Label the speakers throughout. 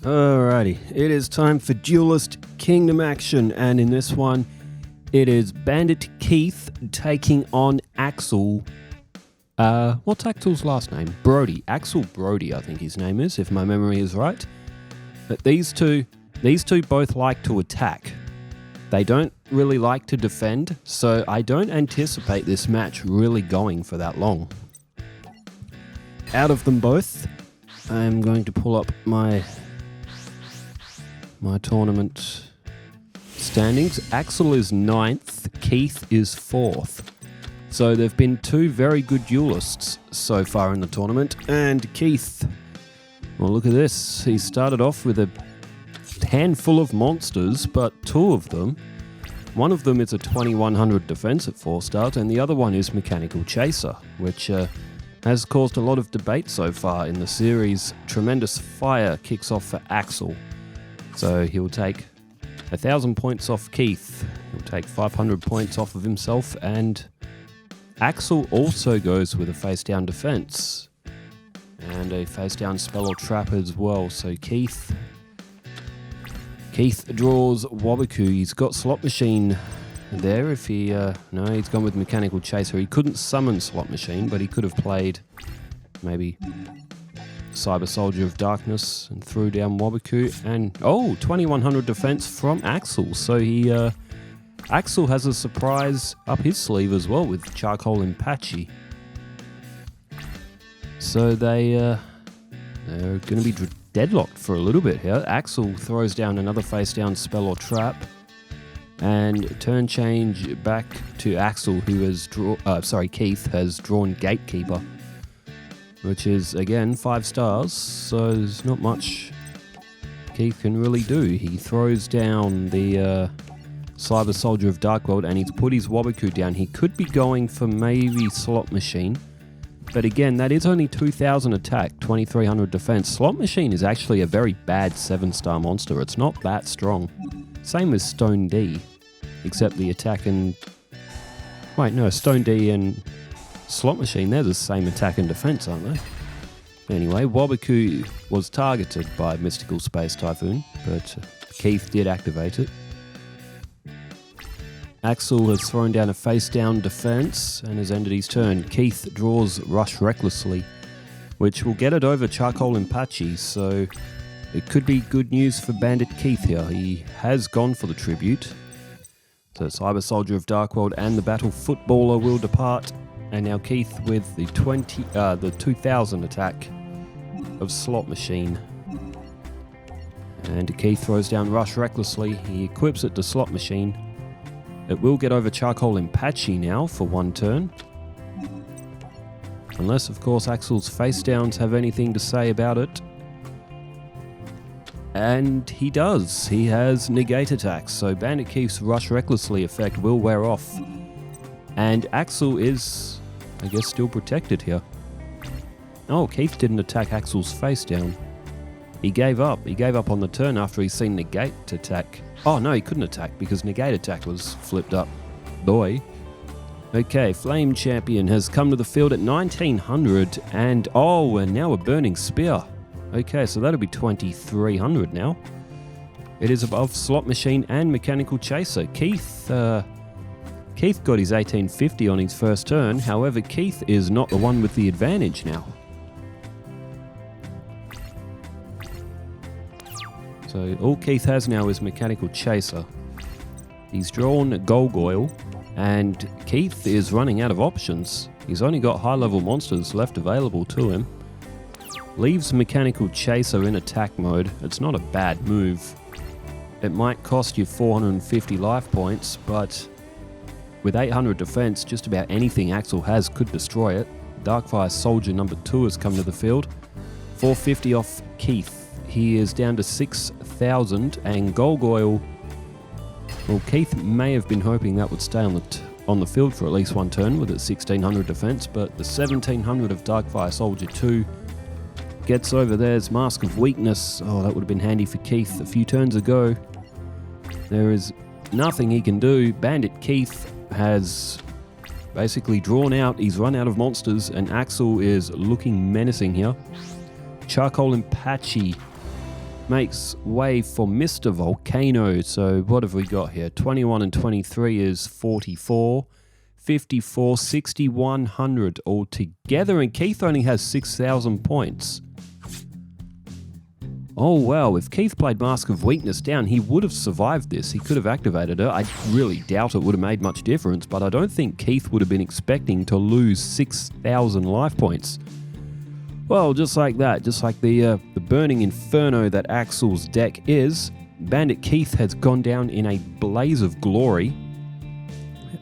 Speaker 1: Alrighty, it is time for Duelist Kingdom action, and in this one, it is Bandit Keith taking on Axel. What's Axel's last name? Brody. Axel Brody, I think his name is, if my memory is right. But these two both like to attack. They don't really like to defend, so I don't anticipate this match really going for that long. Out of them both, I'm going to pull up my tournament standings. Axel is 9th, Keith is 4th. So there've been two very good duelists so far in the tournament, and Keith, well, look at this. He started off with a handful of monsters, but two of them, one of them is a 2100 defense at 4 stars, and the other one is Mechanical Chaser, which has caused a lot of debate so far in the series. Tremendous Fire kicks off for Axel. So he'll take 1,000 points off Keith. He'll take 500 points off of himself, and Axel also goes with a face-down defense and a face-down spell or trap as well. So Keith draws Wabaku. He's got Slot Machine there. If he no, he's gone with Mechanical Chaser. He couldn't summon Slot Machine, but he could have played maybe Cyber Soldier of Darkness and threw down Wabaku, and 2100 defense from Axel. So Axel has a surprise up his sleeve as well with Charcoal Apache. So they're going to be deadlocked for a little bit here. Axel throws down another face down spell or trap, and turn change back to Axel, who has Keith has drawn Gatekeeper, which is, again, 5 stars, so there's not much Keith can really do. He throws down the Cyber Soldier of Darkworld, and he's put his Wabaku down. He could be going for maybe Slot Machine, but again, that is only 2,000 attack, 2,300 defense. Slot Machine is actually a very bad 7-star monster. It's not that strong. Same as Stone D, except the attack and... Wait, no, Stone D and Slot Machine, they're the same attack and defense, aren't they? Anyway, Wabaku was targeted by Mystical Space Typhoon, but Keith did activate it. Axel has thrown down a face-down defense and has ended his turn. Keith draws Rush Recklessly, which will get it over Charcoal Apache, so it could be good news for Bandit Keith here. He has gone for the tribute. So Cyber Soldier of Darkworld and the Battle Footballer will depart. And now Keith with the 2,000 attack of Slot Machine. And Keith throws down Rush Recklessly. He equips it to Slot Machine. It will get over Charcoal Apache now for 1 turn. Unless, of course, Axel's face downs have anything to say about it. And he does. He has negate attacks. So Bandit Keith's Rush Recklessly effect will wear off. And Axel is, I guess, still protected here. Oh, Keith didn't attack Axel's face down. He gave up. He gave up on the turn after he's seen negate attack. Oh, no, he couldn't attack because negate attack was flipped up. Boy. Okay, Flame Champion has come to the field at 1900 and now a Burning Spear. Okay, so that'll be 2300 now. It is above Slot Machine and Mechanical Chaser. Keith got his 1850 on his first turn. However, Keith is not the one with the advantage now. So all Keith has now is Mechanical Chaser. He's drawn Golgoyle, and Keith is running out of options. He's only got high-level monsters left available to him. Leaves Mechanical Chaser in attack mode. It's not a bad move. It might cost you 450 life points, but with 800 defense, just about anything Axel has could destroy it. Darkfire Soldier number 2 has come to the field. 450 off Keith. He is down to 6,000, and Golgoyle, well, Keith may have been hoping that would stay on the field for at least 1 turn with its 1,600 defense, but the 1,700 of Darkfire Soldier 2 gets over there's Mask of Weakness. Oh, that would have been handy for Keith a few turns ago. There is nothing he can do. Bandit Keith has basically drawn out. He's run out of monsters, and Axel is looking menacing here. Charcoal Apache makes way for Mr. Volcano. So what have we got here? 21 and 23 is 44. 54, 60, 100 all together. And Keith only has 6,000 points. Oh, wow. If Keith played Mask of Weakness down, he would have survived this. He could have activated it. I really doubt it would have made much difference, but I don't think Keith would have been expecting to lose 6,000 life points. Well, just like that, just like the burning inferno that Axel's deck is, Bandit Keith has gone down in a blaze of glory,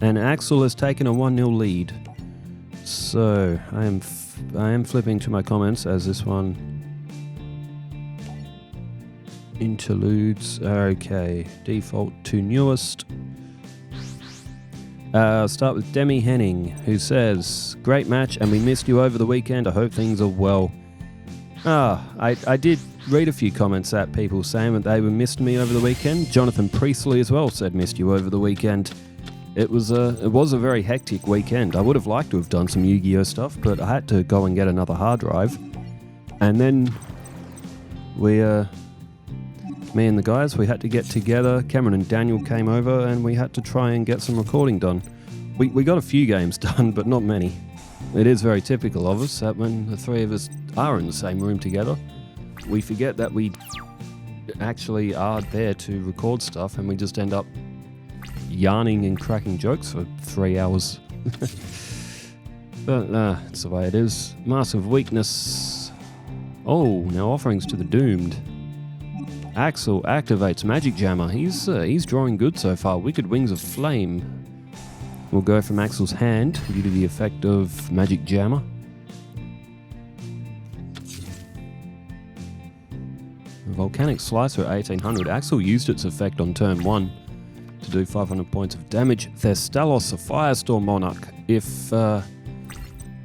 Speaker 1: and Axel has taken a 1-0 lead. So I am flipping to my comments as this one interludes. Okay, default to newest. Start with Demi Henning, who says, great match and we missed you over the weekend. I hope things are well. I did read a few comments that people saying that they missed me over the weekend. Jonathan Priestley as well said missed you over the weekend. It was a very hectic weekend. I would have liked to have done some Yu-Gi-Oh stuff, but I had to go and get another hard drive. And then me and the guys, we had to get together. Cameron and Daniel came over and we had to try and get some recording done. We got a few games done, but not many. It is very typical of us that when the three of us are in the same room together, we forget that we actually are there to record stuff and we just end up yarning and cracking jokes for 3 hours. But it's the way it is. Mask of Weakness. Oh, now offerings to the doomed. Axel activates Magic Jammer. He's drawing good so far. Wicked Wings of Flame will go from Axel's hand due to the effect of Magic Jammer. Volcanic Slicer 1800. Axel used its effect on turn 1 to do 500 points of damage. Thestalos, a Firestorm Monarch.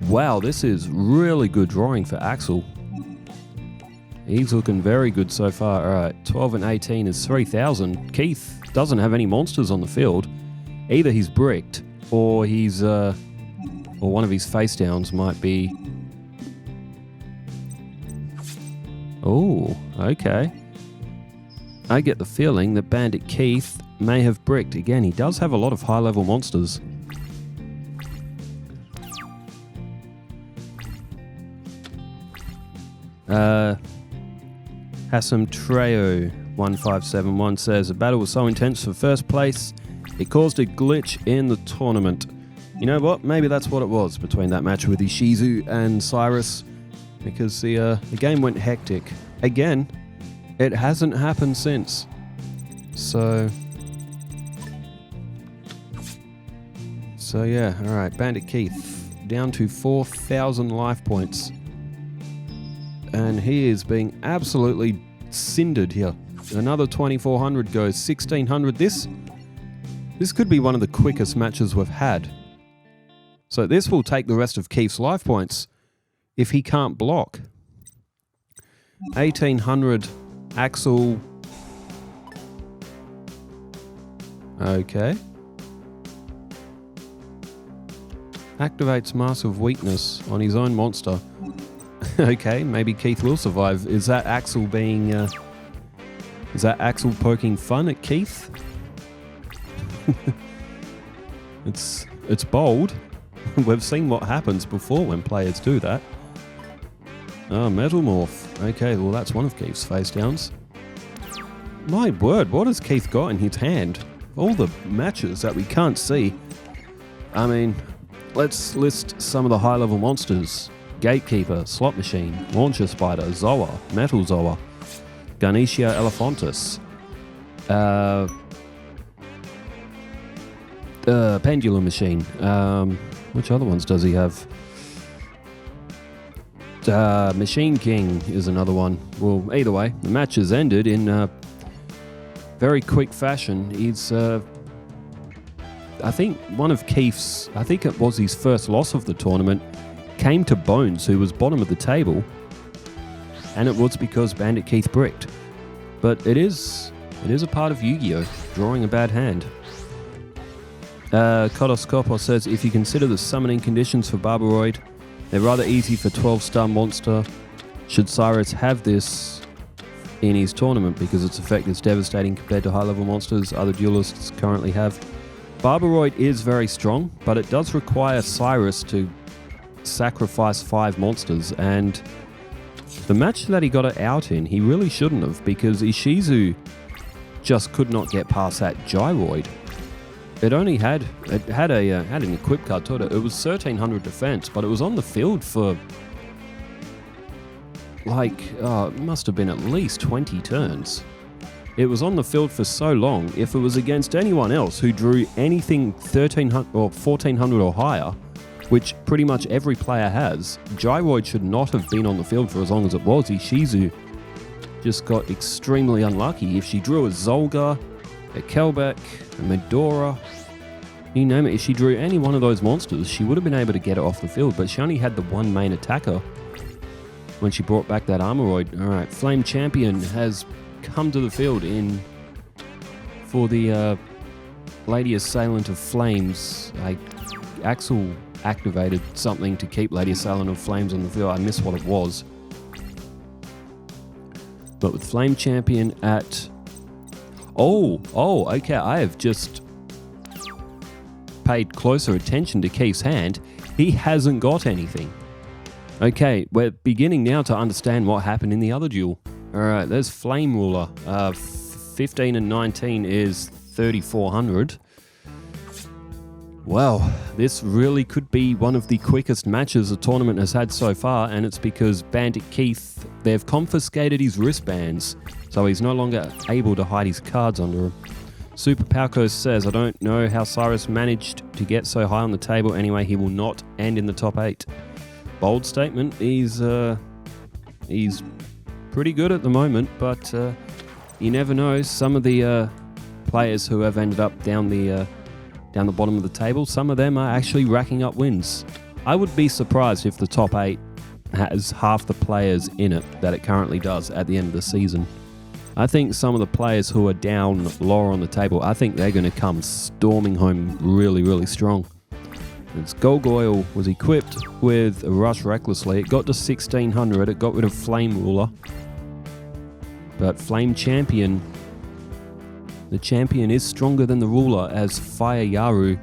Speaker 1: Wow, this is really good drawing for Axel. He's looking very good so far. Alright, 12 and 18 is 3,000. Keith doesn't have any monsters on the field. Either he's bricked, or he's or one of his face downs might be... Oh, okay. I get the feeling that Bandit Keith may have bricked. Again, he does have a lot of high-level monsters. Hassam Treo 1571 says, the battle was so intense for first place, it caused a glitch in the tournament. You know what? Maybe that's what it was between that match with Ishizu and Cyrus, because the game went hectic. Again, it hasn't happened since. So yeah, alright, Bandit Keith down to 4,000 life points. And he is being absolutely cindered here. Another 2,400 goes 1,600. This could be one of the quickest matches we've had. So this will take the rest of Keith's life points if he can't block. 1,800 Axel. Okay. Activates Mask of Weakness on his own monster. Okay, maybe Keith will survive. Is that Axel being... is that Axel poking fun at Keith? It's bold. We've seen what happens before when players do that. Oh, Metal Morph. Okay, well that's one of Keith's face downs. My word, what has Keith got in his hand? All the matches that we can't see. I mean, let's list some of the high-level monsters. Gatekeeper, Slot Machine, Launcher Spider, Zoa, Metal Zoa, Garnetia Elephantis, Pendulum Machine. Which other ones does he have? Machine King is another one. Well, either way, the match has ended in very quick fashion. He's, I think one of Keith's, I think it was his first loss of the tournament, came to Bones, who was bottom of the table, and it was because Bandit Keith bricked. But it is a part of Yu-Gi-Oh! Drawing a bad hand. Kodos Kopos says, if you consider the summoning conditions for Barbaroid, they're rather easy for 12-star monster. Should Cyrus have this in his tournament because its effect is devastating compared to high-level monsters other duelists currently have. Barbaroid is very strong, but it does require Cyrus to sacrifice 5 monsters, and the match that he got it out in, he really shouldn't have, because Ishizu just could not get past that Gyroid. It had an equip card to it. It was 1300 defense, but it was on the field for it must have been at least 20 turns. It was on the field for so long. If it was against anyone else who drew anything 1300 or 1400 or higher, which pretty much every player has, Gyroid should not have been on the field for as long as it was. Ishizu just got extremely unlucky. If she drew a Zolga, a Kelbeck, a Medora, you name it, if she drew any one of those monsters, she would have been able to get it off the field, but she only had the one main attacker when she brought back that Armoroid. Alright, Flame Champion has come to the field for the Lady Assailant of Flames. Axel activated something to keep Lady Assailant of Flames on the field. I missed what it was. But with Flame Champion at... Oh, okay, I have just paid closer attention to Keith's hand. He hasn't got anything. Okay, we're beginning now to understand what happened in the other duel. Alright, there's Flame Ruler. 15 and 19 is 3400. Well, this really could be one of the quickest matches the tournament has had so far, and it's because Bandit Keith, they've confiscated his wristbands, so he's no longer able to hide his cards under him. Super Palco says, I don't know how Cyrus managed to get so high on the table. Anyway, he will not end in the top 8. Bold statement. He's pretty good at the moment, but you never know. Some of the players who have ended up down the bottom of the table, some of them are actually racking up wins. I would be surprised if the top 8 has half the players in it that it currently does at the end of the season. I think some of the players who are down lower on the table, I think they're going to come storming home really, really strong. Its Golgoyle was equipped with Rush Recklessly. It got to 1600. It got rid of Flame Ruler. But Flame Champion, the champion is stronger than the ruler, as Fire Yaru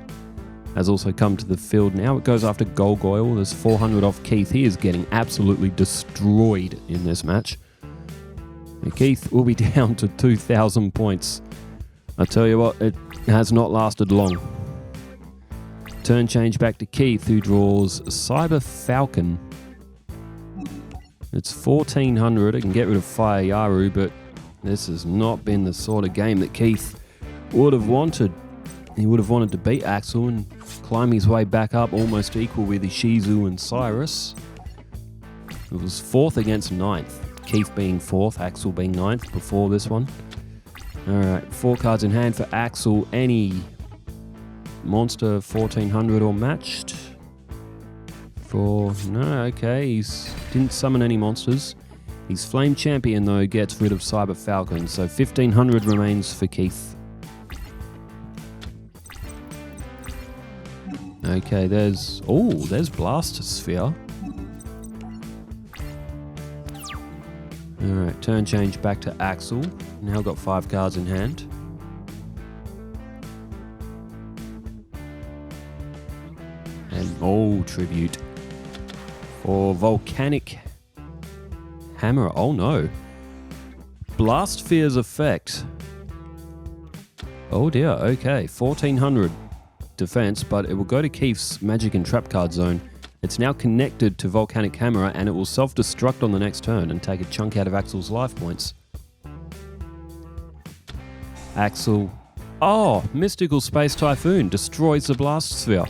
Speaker 1: has also come to the field. Now it goes after Golgoyle. There's 400 off Keith. He is getting absolutely destroyed in this match. And Keith will be down to 2,000 points. I tell you what, it has not lasted long. Turn change back to Keith, who draws Cyber Falcon. It's 1,400. It can get rid of Fire Yaru, but this has not been the sort of game that Keith would have wanted. He would have wanted to beat Axel and climb his way back up almost equal with Ishizu and Cyrus. It was 4th against 9th. Keith being 4th, Axel being 9th before this one. Alright, 4 cards in hand for Axel. Any monster 1,400 or matched? No, okay, he's didn't summon any monsters. His Flame Champion, though, gets rid of Cyber Falcon, so 1,500 remains for Keith. Okay, there's Blast Sphere. Alright, turn change back to Axel. Now got 5 cards in hand. And tribute for Volcanic Hammer. Oh no. Blast Sphere's effect. Oh dear, okay. 1,400 defense, but it will go to Keith's Magic and Trap card zone. It's now connected to Volcanic Hammer, and it will self-destruct on the next turn and take a chunk out of Axel's life points. Axel... Oh! Mystical Space Typhoon destroys the Blast Sphere.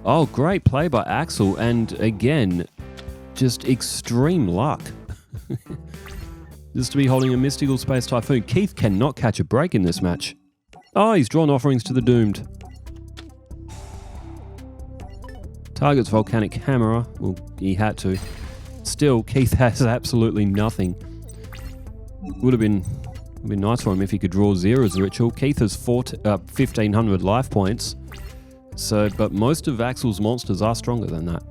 Speaker 1: Oh, great play by Axel, and again, just extreme luck. Just to be holding a Mystical Space Typhoon. Keith cannot catch a break in this match. Oh, he's drawn Offerings to the Doomed. Targets Volcanic Hammerer. Well, he had to. Still, Keith has absolutely nothing. Would have been nice for him if he could draw Zera's Ritual. Keith has 1,500 life points. But most of Axel's monsters are stronger than that.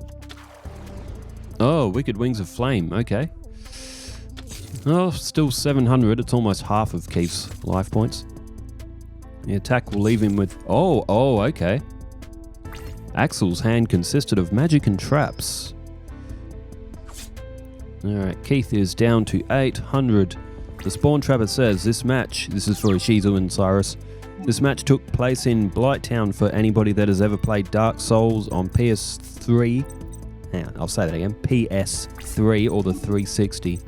Speaker 1: Oh, Wicked Wings of Flame. Okay. Oh, still 700. It's almost half of Keith's life points. The attack will leave him with... Oh, okay. Axel's hand consisted of magic and traps. Alright, Keith is down to 800. The Spawn Trapper says this match, this is for Yugioh and Cyrus, this match took place in Blighttown for anybody that has ever played Dark Souls on PS3. Hang on, I'll say that again. PS3 or the 360.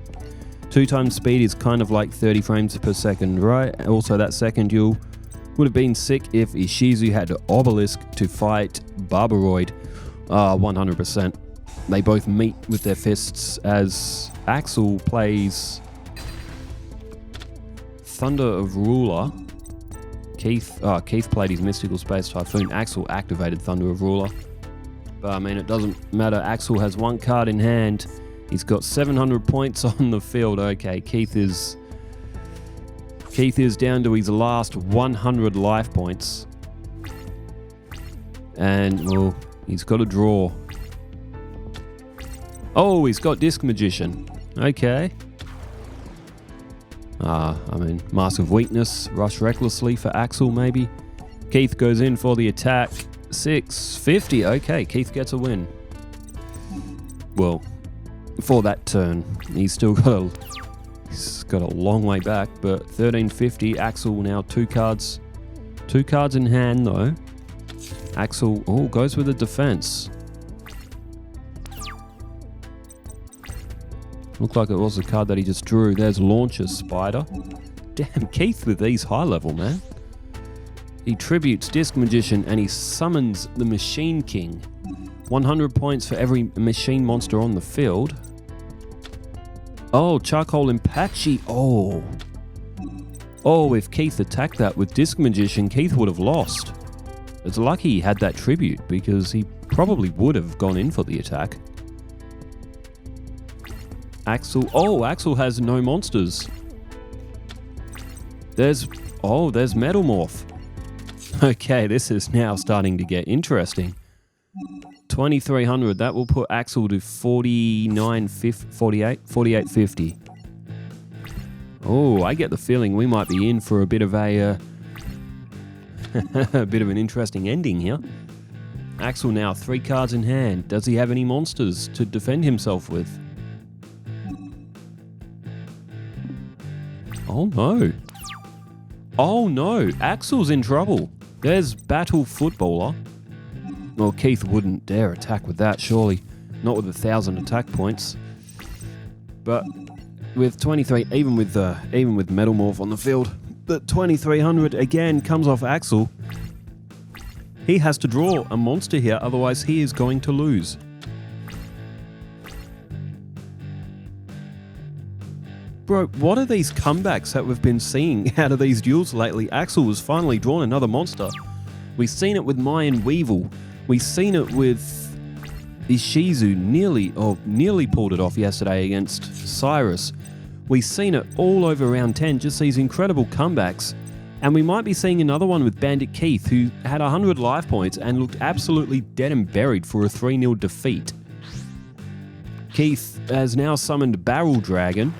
Speaker 1: 2 times speed is kind of like 30 frames per second, right? Also, that second duel would have been sick if Yugioh had Obelisk to fight Barbaroid. 100%. They both meet with their fists as Axel plays Thunder of Ruler. Keith played his Mystical Space Typhoon. Axel activated Thunder of Ruler. But I mean, it doesn't matter. Axel has 1 card in hand. He's got 700 points on the field. Okay, Keith is down to his last 100 life points. And, well, he's got a draw. Oh, he's got Disc Magician. Okay. I mean, Mask of Weakness, Rush Recklessly for Axel, maybe. Keith goes in for the attack. 650. Okay, Keith gets a win. Well, for that turn, he's got a long way back, but 1350. Axel now 2 cards. 2 cards in hand, though. Axel, goes with a defense. Looked like it was the card that he just drew. There's Launcher Spider. Damn, Keith with these high level, man. He tributes Disc Magician and he summons the Machine King. 100 points for every machine monster on the field. Oh, Charcoal Impachi. Oh, if Keith attacked that with Disc Magician, Keith would have lost. It's lucky he had that tribute because he probably would have gone in for the attack. Axel has no monsters. There's Metalmorph. Okay, this is now starting to get interesting. 2300, that will put Axel to 4850. Oh, I get the feeling we might be in for a bit of a bit of an interesting ending here. Axel now 3 cards in hand. Does he have any monsters to defend himself with? Oh no, Axel's in trouble. There's Battle Footballer. Well, Keith wouldn't dare attack with that, surely. Not with 1,000 attack points. But with 23, even with Metalmorph on the field, but 2300 again comes off Axel. He has to draw a monster here, otherwise he is going to lose. Bro, what are these comebacks that we've been seeing out of these duels lately? Axel has finally drawn another monster. We've seen it with Mayan Weevil. We've seen it with Yugioh nearly pulled it off yesterday against Cyrus. We've seen it all over round 10, just these incredible comebacks. And we might be seeing another one with Bandit Keith, who had 100 life points and looked absolutely dead and buried for a 3-0 defeat. Keith has now summoned Barrel Dragon.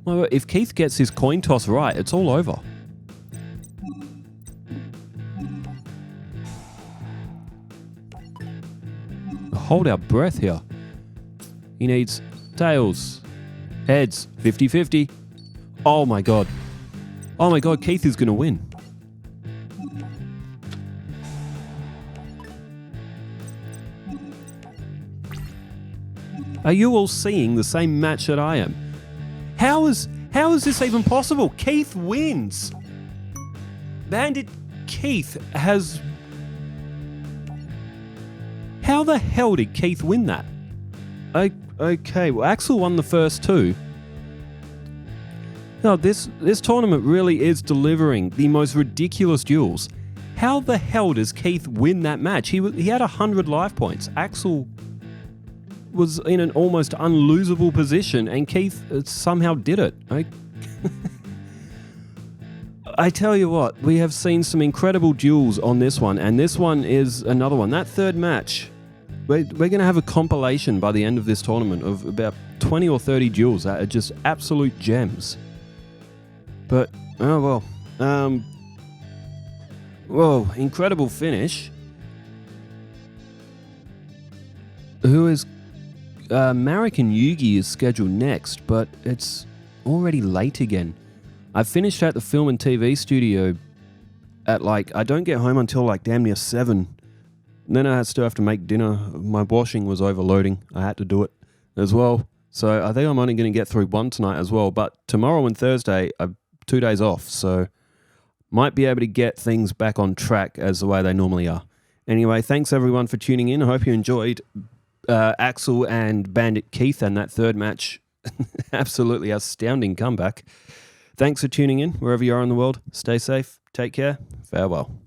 Speaker 1: Well, if Keith gets his coin toss right, it's all over. Hold our breath here. He needs tails, heads, 50-50. Oh my god. Oh my god, Keith is going to win. Are you all seeing the same match that I am? How is this even possible? Keith wins. Bandit Keith has... How the hell did Keith win that? Okay, well, Axel won the first 2. No, this tournament really is delivering the most ridiculous duels. How the hell does Keith win that match? He had 100 life points. Axel was in an almost unlosable position, and Keith somehow did it. I tell you what, we have seen some incredible duels on this one, and this one is another one. That third match we're going to have a compilation by the end of this tournament of about 20 or 30 duels that are just absolute gems. But, oh well. Whoa, incredible finish. Who is... Marek and Yugi is scheduled next, but it's already late again. I finished at the film and TV studio at I don't get home until damn near 7. And then I still have to make dinner. My washing was overloading. I had to do it as well. So I think I'm only going to get through one tonight as well. But tomorrow and Thursday are 2 days off. So might be able to get things back on track as the way they normally are. Anyway, thanks everyone for tuning in. I hope you enjoyed Axel and Bandit Keith and that third match. Absolutely astounding comeback. Thanks for tuning in wherever you are in the world. Stay safe. Take care. Farewell.